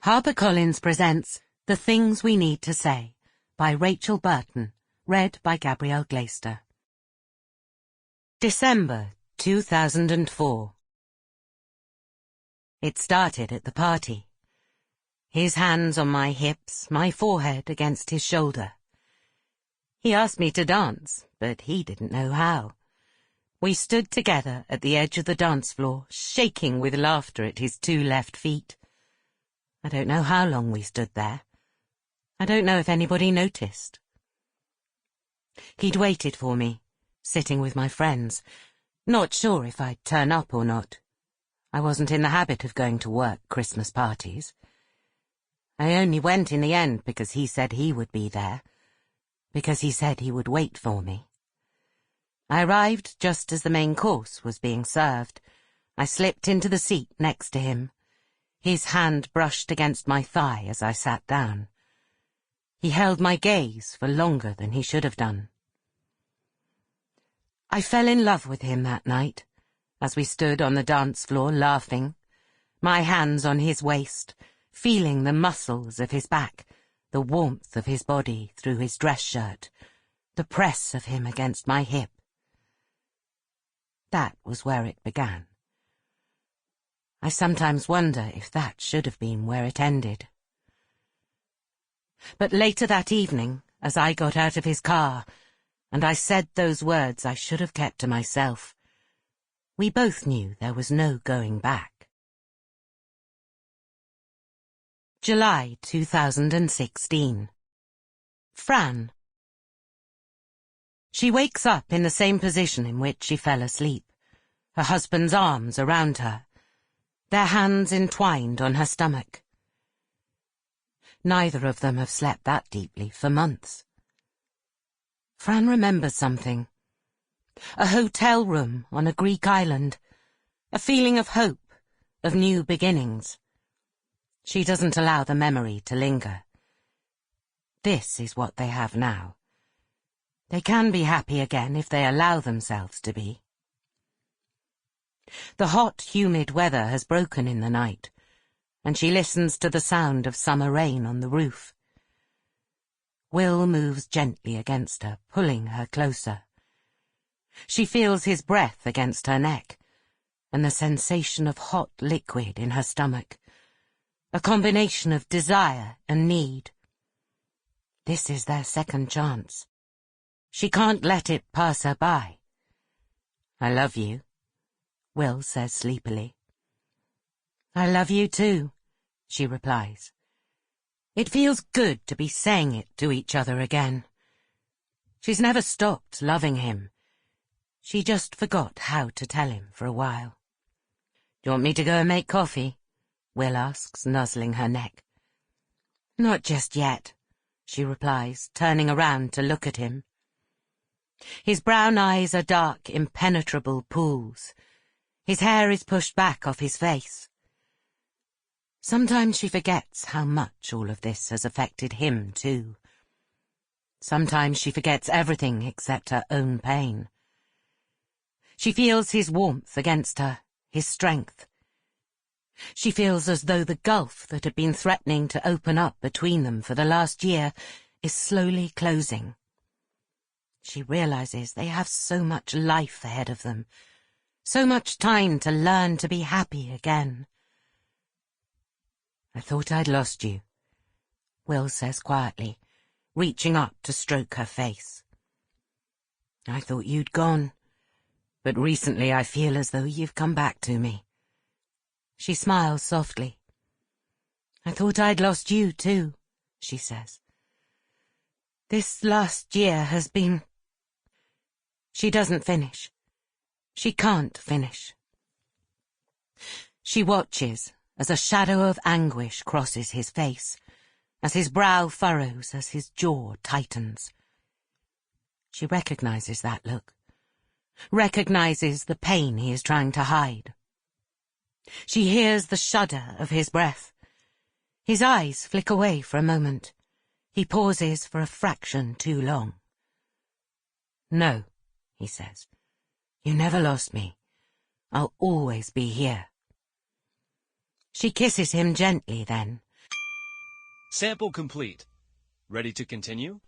HarperCollins presents The Things We Need to Say by Rachel Burton, read by Gabrielle Glaister. December 2004. It started at the party. His hands on my hips, my forehead against his shoulder. He asked me to dance, but he didn't know how. We stood together at the edge of the dance floor, shaking with laughter at his two left feet. I don't know how long we stood there. I don't know if anybody noticed. He'd waited for me, sitting with my friends, not sure if I'd turn up or not. I wasn't in the habit of going to work Christmas parties. I only went in the end because he said he would be there, because he said he would wait for me. I arrived just as the main course was being served. I slipped into the seat next to him. His hand brushed against my thigh as I sat down. He held my gaze for longer than he should have done. I fell in love with him that night, as we stood on the dance floor laughing, my hands on his waist, feeling the muscles of his back, the warmth of his body through his dress shirt, the press of him against my hip. That was where it began. I sometimes wonder if that should have been where it ended. But later that evening, as I got out of his car, and I said those words I should have kept to myself, we both knew there was no going back. July 2016. Fran. She wakes up in the same position in which she fell asleep, her husband's arms around her, their hands entwined on her stomach. Neither of them have slept that deeply for months. Fran remembers something. A hotel room on a Greek island. A feeling of hope, of new beginnings. She doesn't allow the memory to linger. This is what they have now. They can be happy again if they allow themselves to be. The hot, humid weather has broken in the night, and she listens to the sound of summer rain on the roof. Will moves gently against her, pulling her closer. She feels his breath against her neck, and the sensation of hot liquid in her stomach, a combination of desire and need. This is their second chance. She can't let it pass her by. "I love you," Will says sleepily. "I love you too," she replies. It feels good to be saying it to each other again. She's never stopped loving him. She just forgot how to tell him for a while. "Do you want me to go and make coffee?" Will asks, nuzzling her neck. "Not just yet," she replies, turning around to look at him. His brown eyes are dark, impenetrable pools. His hair is pushed back off his face. Sometimes she forgets how much all of this has affected him, too. Sometimes she forgets everything except her own pain. She feels his warmth against her, his strength. She feels as though the gulf that had been threatening to open up between them for the last year is slowly closing. She realizes they have so much life ahead of them, so much time to learn to be happy again. "I thought I'd lost you," Will says quietly, reaching up to stroke her face. "I thought you'd gone, but recently I feel as though you've come back to me." She smiles softly. "I thought I'd lost you too," she says. "This last year has been—" She doesn't finish. She can't finish. She watches as a shadow of anguish crosses his face, as his brow furrows, as his jaw tightens. She recognizes that look, recognizes the pain he is trying to hide. She hears the shudder of his breath. His eyes flick away for a moment. He pauses for a fraction too long. "No," he says. "You never lost me. I'll always be here." She kisses him gently then, Sample complete. Ready to continue?